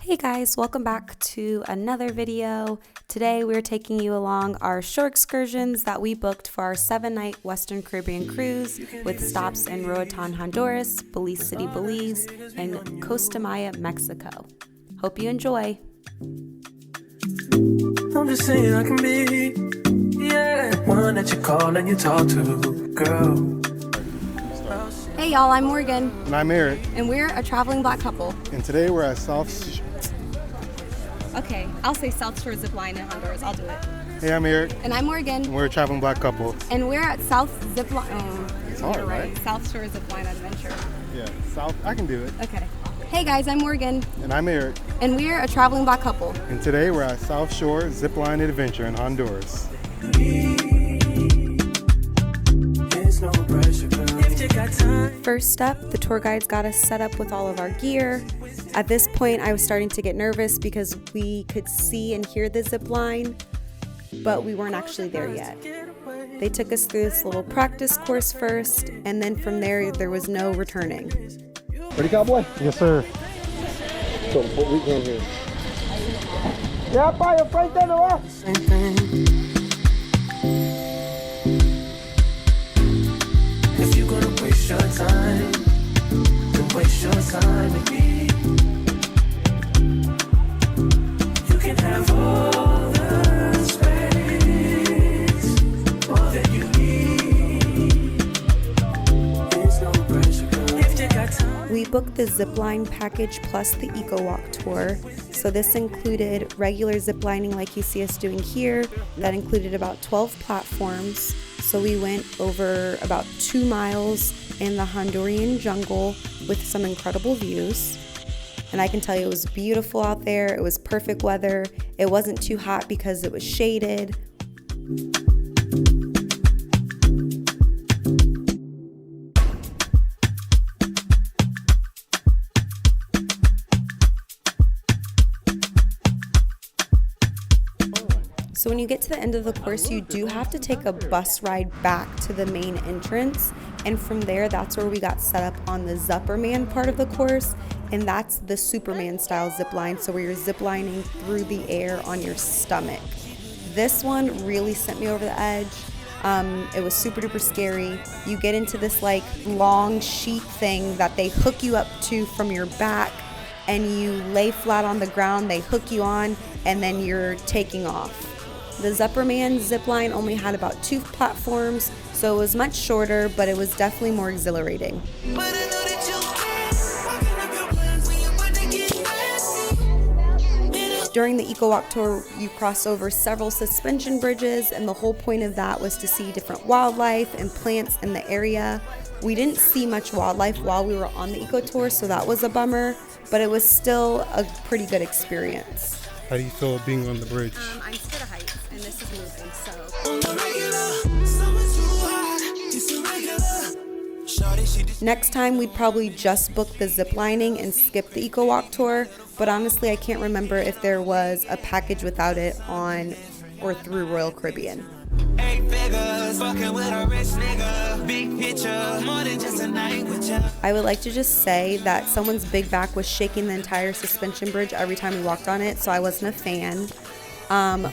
Hey guys, welcome back to another video. Today we're taking you along our shore excursions that we booked for our 7-night Western Caribbean cruise with stops in Roatan, Honduras, Belize City, Belize, and Costa Maya, Mexico. Hope you enjoy. I'm just saying I can be, one that you call and you talk to, girl. Hey y'all, I'm Morgan. And I'm Eric. And we're a traveling black couple. And today we're at South. Okay, I'll say South Shore Zip Line in Honduras. I'll do it. Hey, I'm Eric. And I'm Morgan. And we're a traveling black couple. And we're at South Zip Line. It's hard, right? South Shore Zip Line Adventure. Yeah, South. I can do it. Okay. Hey guys, I'm Morgan. And I'm Eric. And we're a traveling black couple. And today we're at South Shore Zip Line Adventure in Honduras. First up, the tour guides got us set up with all of our gear. At this point, I was starting to get nervous because we could see and hear the zip line, but we weren't actually there yet. They took us through this little practice course first, and then from there was no returning. Ready, cowboy? Yes, sir. So, what weekend here? Yeah, fire, right there, no. Same thing. If you're gonna waste your time, then waste your time with me. You can have all the space, all that you need. There's no pressure, girl. If you got time. We booked the zipline package plus the Eco Walk tour. So this included regular zip lining like you see us doing here. That included about 12 platforms. So we went over about 2 miles in the Honduran jungle with some incredible views. And I can tell you it was beautiful out there. It was perfect weather. It wasn't too hot because it was shaded. So when you get to the end of the course, you do have to take a bus ride back to the main entrance. And from there, that's where we got set up on the Zupperman part of the course. And that's the Superman style zip line. So where you're zip lining through the air on your stomach. This one really sent me over the edge. It was super duper scary. You get into this like long sheet thing that they hook you up to from your back. And you lay flat on the ground, they hook you on, and then you're taking off. The Zupperman zipline only had about 2 platforms, so it was much shorter, but it was definitely more exhilarating. During the Eco Walk tour, you cross over several suspension bridges, and the whole point of that was to see different wildlife and plants in the area. We didn't see much wildlife while we were on the Eco Tour, so that was a bummer, but it was still a pretty good experience. How do you feel being on the bridge? I'm scared of heights, and this is moving, so. Next time, we'd probably just book the zip lining and skip the Eco Walk tour, but honestly, I can't remember if there was a package without it on or through Royal Caribbean. 8 figures, fucking with a rich nigga. Big picture, more than just a night with ya. I would like to just say that someone's big back was shaking the entire suspension bridge every time we walked on it, so I wasn't a fan.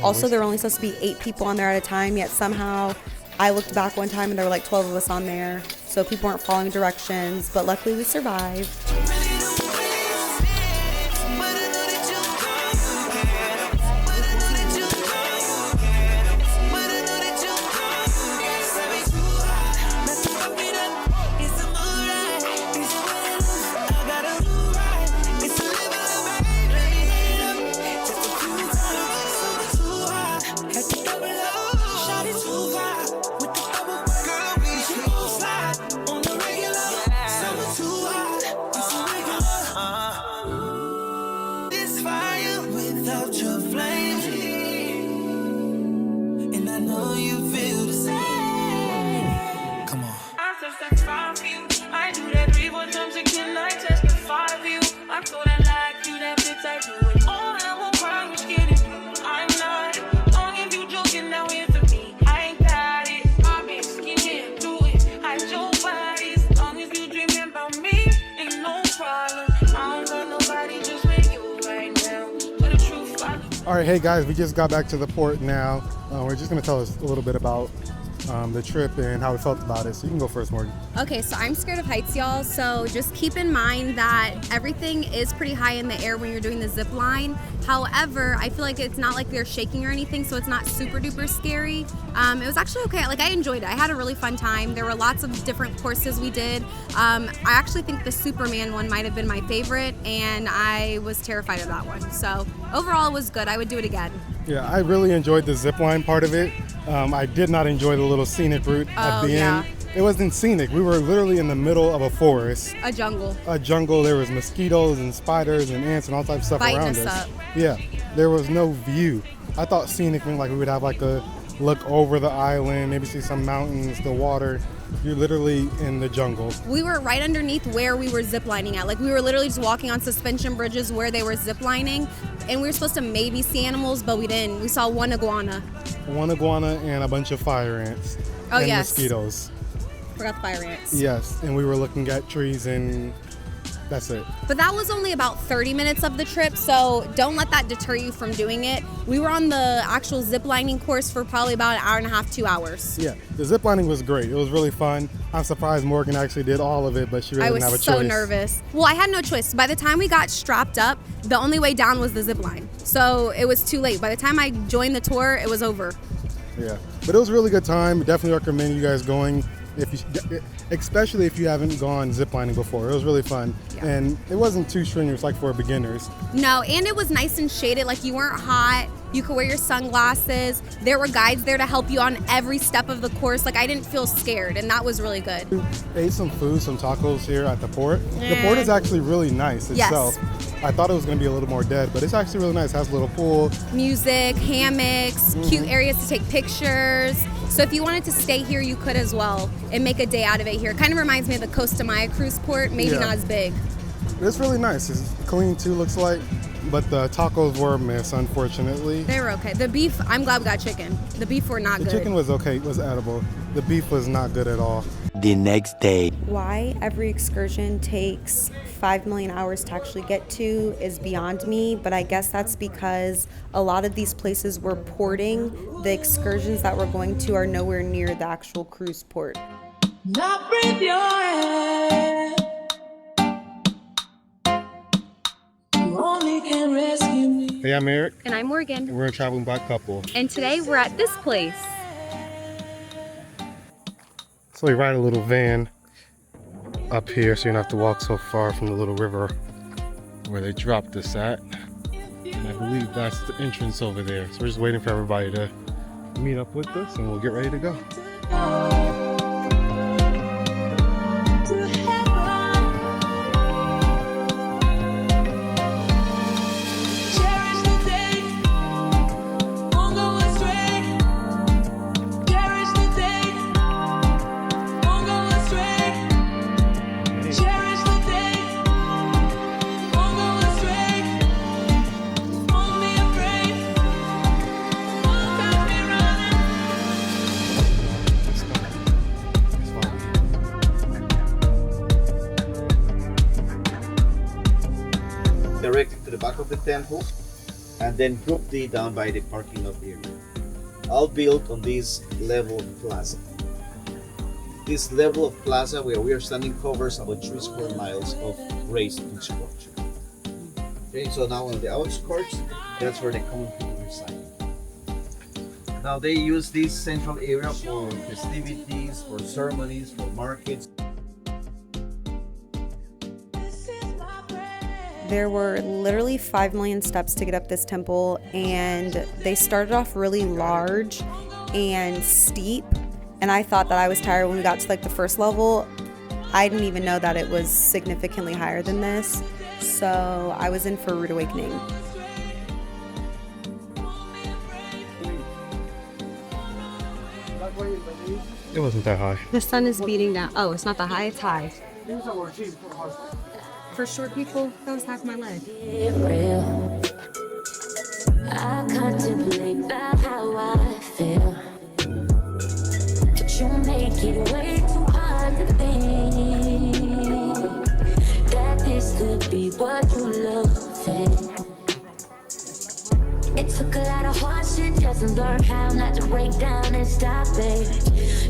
Also, there were only supposed to be 8 people on there at a time, yet somehow I looked back one time and there were like 12 of us on there, so people weren't following directions, but luckily we survived. All right, hey guys, we just got back to the port now. We're just gonna tell us a little bit about the trip and how we felt about it. So you can go first, Morgan. Okay, so I'm scared of heights, y'all. So just keep in mind that everything is pretty high in the air when you're doing the zip line. However, I feel like it's not like they're shaking or anything, so it's not super duper scary. It was actually okay. Like, I enjoyed it. I had a really fun time. There were lots of different courses we did. I actually think the Superman one might have been my favorite, and I was terrified of that one. So overall, it was good. I would do it again. Yeah, I really enjoyed the zip line part of it. I did not enjoy the little scenic route at the end. It wasn't scenic. We were literally in the middle of a forest. A jungle. A jungle. There was mosquitoes and spiders and ants and all types of stuff Biting around us us. up. Yeah, there was no view. I thought scenic meant like we would have like a look over the island, maybe see some mountains, the water. You're literally in the jungle. We were right underneath where we were ziplining at. Like, we were literally just walking on suspension bridges where they were ziplining, and we were supposed to maybe see animals, but we didn't. We saw one iguana. One iguana and a bunch of fire ants. Oh, and yes. Mosquitoes. Forgot the fire ants. Yes, and we were looking at trees and that's it. But that was only about 30 minutes of the trip, so don't let that deter you from doing it. We were on the actual ziplining course for probably about an hour and a half, 2 hours. Yeah, the ziplining was great. It was really fun. I'm surprised Morgan actually did all of it, but she really didn't have a choice. I was so nervous. Well, I had no choice. By the time we got strapped up, the only way down was the zip line. So it was too late. By the time I joined the tour, it was over. Yeah, but it was a really good time. Definitely recommend you guys going, especially if you haven't gone ziplining before. It was really fun, and it wasn't too strenuous like for beginners. No, and it was nice and shaded. Like, you weren't hot. You could wear your sunglasses. There were guides there to help you on every step of the course. Like, I didn't feel scared, and that was really good. We ate some food, some tacos here at the port. The port is actually really nice itself. Yes. I thought it was going to be a little more dead, but it's actually really nice. It has a little pool. Music, hammocks, cute areas to take pictures. So if you wanted to stay here, you could as well and make a day out of it here. It kind of reminds me of the Costa Maya cruise port, maybe not as big. It's really nice. It's clean too, looks like, but the tacos were a miss, unfortunately. They were okay. The beef, I'm glad we got chicken. The beef were not good. The chicken was okay, it was edible. The beef was not good at all. The next day. Why every excursion takes 5 million hours to actually get to is beyond me, but I guess that's because a lot of these places we're porting, the excursions that we're going to are nowhere near the actual cruise port. Not breathe your hand. You only can rescue me. Hey, I'm Eric. And I'm Morgan. And we're a traveling black couple. And today we're at this place. So we ride a little van up here so you don't have to walk so far from the little river where they dropped us at. And I believe that's the entrance over there. So we're just waiting for everybody to meet up with us and we'll get ready to go. Directly to the back of the temple, and then Group D down by the parking lot area. All built on this level of plaza. This level of plaza where we are standing covers about 3 square miles of raised structure. Okay, so now on the outskirts, that's where the common people reside. Now they use this central area for festivities, for ceremonies, for markets. There were literally 5 million steps to get up this temple, and they started off really large and steep, and I thought that I was tired when we got to like the first level. I didn't even know that it was significantly higher than this, so I was in for a rude awakening. It wasn't that high. The sun is beating down. Oh, it's not that high, it's high. For short people, that was half my leg. Real. I contemplate about how I feel, but you make it way too hard to think that this could be what you love. It took a lot of hard shit just to learn how not to break down and stop, baby.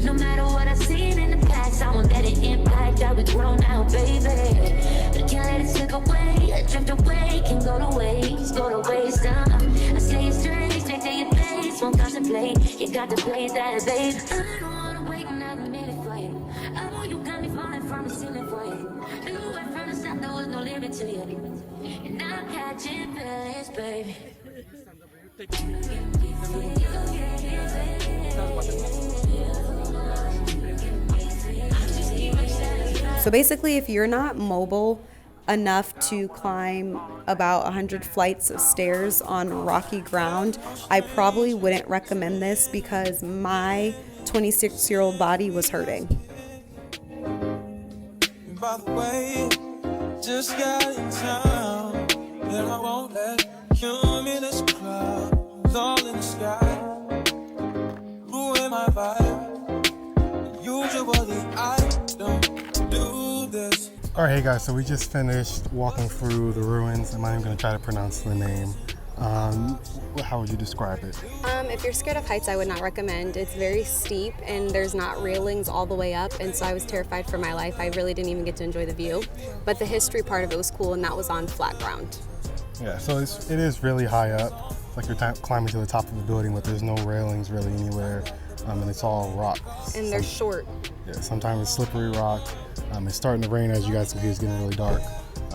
No matter what I've seen in the past, I won't let it impact how we grow now, baby. But I can't let it slip away, drift away, can go to waste, I stay straight, straight to your face, won't contemplate, you got to play that, babe. I don't wanna wait another minute for you. I know you got me falling from the ceiling for you. Knew right from the start there was no limit to you. And I'm catching feelings, baby. So basically, if you're not mobile enough to climb about 100 flights of stairs on rocky ground, I probably wouldn't recommend this because my 26-year-old body was hurting. By the way, just got in town, and I won't let cumulus clouds all in the sky ruin my vibe. Usually I don't do this. All right, hey guys, so we just finished walking through the ruins. I'm not even gonna try to pronounce the name. How would you describe it? If you're scared of heights, I would not recommend. It's very steep and there's not railings all the way up, and so I was terrified for my life. I really didn't even get to enjoy the view, but the history part of it was cool, and that was on flat ground. Yeah, so it is really high up. It's like you're climbing to the top of the building, but there's no railings really anywhere, and it's all rock. And they're short. Yeah, sometimes it's slippery rock. It's starting to rain, as you guys can see. It's getting really dark.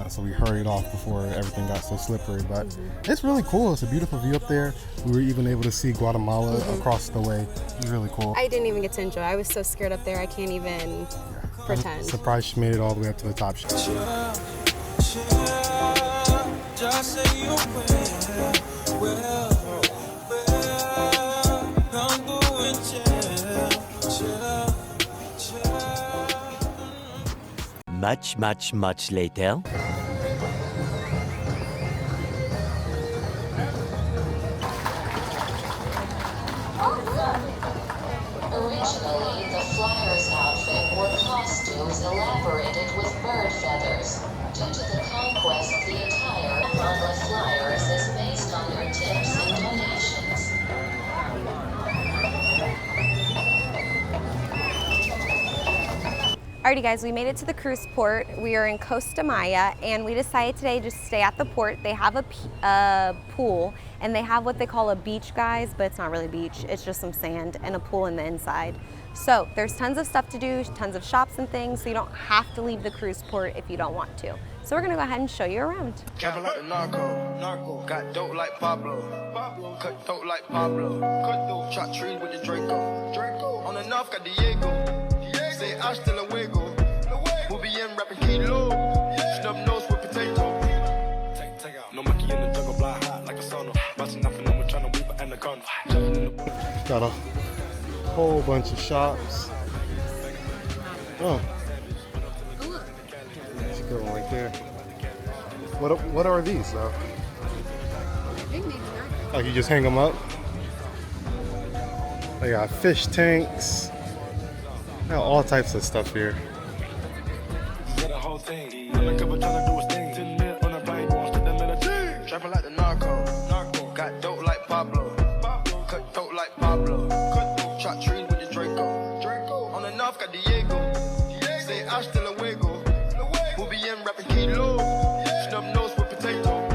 So we hurried off before everything got so slippery, but it's really cool. It's a beautiful view up there. We were even able to see Guatemala across the way. It was really cool. I didn't even get to enjoy. I was so scared up there, I can't even pretend. I'm surprised she made it all the way up to the top. Just say you will, I'm doing chill. Much later. Originally, the flyer's outfit were costumes elaborated with bird feathers. Due to the conquest of the attire on the flyers is based on their tips and donations. Alrighty guys, we made it to the cruise port. We are in Costa Maya, and we decided today to stay at the port. They have a pool, and they have what they call a beach, guys, but it's not really a beach. It's just some sand and a pool in the inside. So there's tons of stuff to do, tons of shops and things, so you don't have to leave the cruise port if you don't want to. So we're gonna go ahead and show you around. Trapping like the narco, got dope like Pablo, cut dope like Pablo, chop trees with the Draco, on the north got Diego. Say hasta luego. We'll be in rapping kilo. Snub nose with potato. Take out. No monkey in the jungle, fly high like a sauna. Bouncing off and I'm trying to weave an anaconda. Got a whole bunch of shops. Oh. There's a good one right there. What are these though? Like you just hang them up? They got fish tanks. They got all types of stuff here. Trapping like the narco, got dope like Pablo, cut dope like Pablo, chop trees with the Draco, on the north got Diego. Say hasta luego. We'll be in rapping kilo. Snub nose with potato.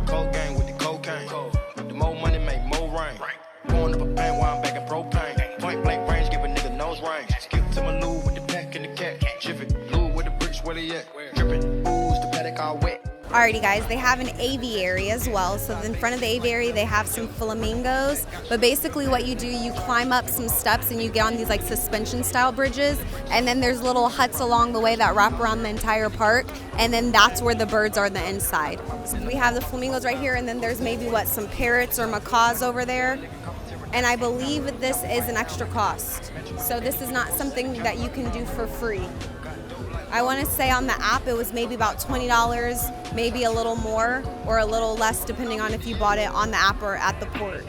Cold gang with the cocaine. The more money make more rain. Pouring up a pan while I'm back in propane. Point blank range, give a nigga nose range. Skip to my loo with the pack and the cat. Jiffy, blue with the bricks, where they at? Dripping, ooze, the paddock all wet. Alrighty guys, they have an aviary as well. So in front of the aviary, they have some flamingos. But basically what you do, you climb up some steps and you get on these like suspension style bridges. And then there's little huts along the way that wrap around the entire park. And then that's where the birds are on the inside. So we have the flamingos right here, and then there's maybe some parrots or macaws over there. And I believe this is an extra cost. So this is not something that you can do for free. I want to say on the app it was maybe about $20, maybe a little more or a little less depending on if you bought it on the app or at the port.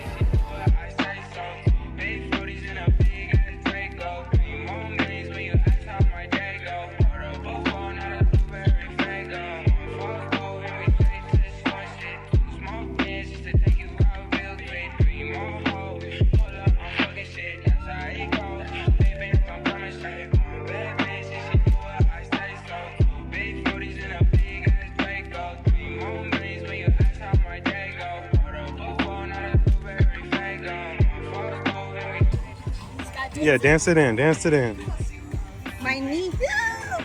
Yeah, dance it in, dance it in. My knee.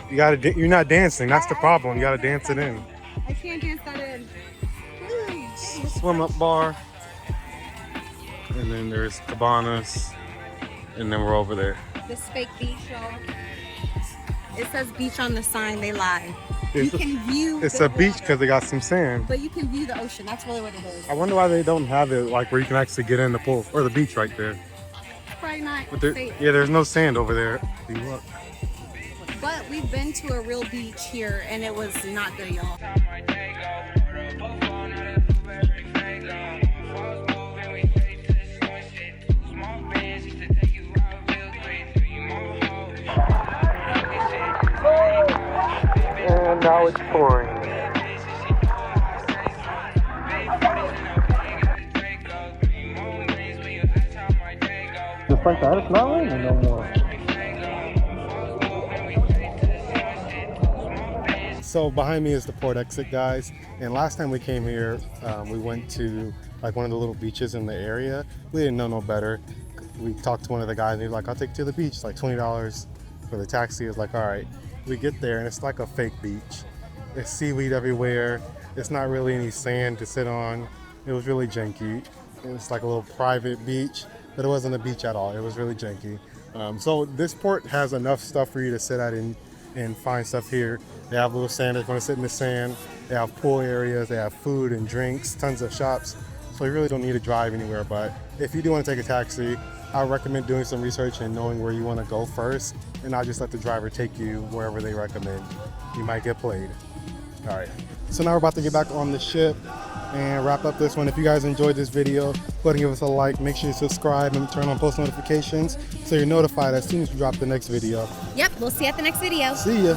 You gotta, you're not dancing. That's the problem. You gotta dance it in. I can't dance that in. Swim up bar, and then there's cabanas, and then we're over there. This fake beach, y'all. It says beach on the sign. They lie. It's, You can view. it's the a beach water, because they got some sand. but you can view the ocean. That's really what it is. I wonder why they don't have it like where you can actually get in the pool or the beach right there. Probably not But there, safe. yeah, there's no sand over there. See, look. But we've been to a real beach here, and it was not good, y'all. And now it's pouring. Just like that, it's not raining no more. So behind me is the port exit, guys. And last time we came here, we went to like one of the little beaches in the area. We didn't know no better. We talked to one of the guys and he was like, I'll take you to the beach. It's like $20 for the taxi. It was like, all right. We get there and it's like a fake beach. There's seaweed everywhere. It's not really any sand to sit on. It was really janky. It's like a little private beach, but it wasn't a beach at all. It was really janky. So this port has enough stuff for you to sit at and find stuff here. They have little sand that's going to sit in the sand. They have pool areas. They have food and drinks, tons of shops. So you really don't need to drive anywhere. But if you do want to take a taxi, I recommend doing some research and knowing where you want to go first, and not just let the driver take you wherever they recommend. You might get played. All right. So now we're about to get back on the ship and wrap up this one. If you guys enjoyed this video, go ahead and give us a like. Make sure you subscribe and turn on post notifications so you're notified as soon as we drop the next video. Yep, we'll see you at the next video. See ya.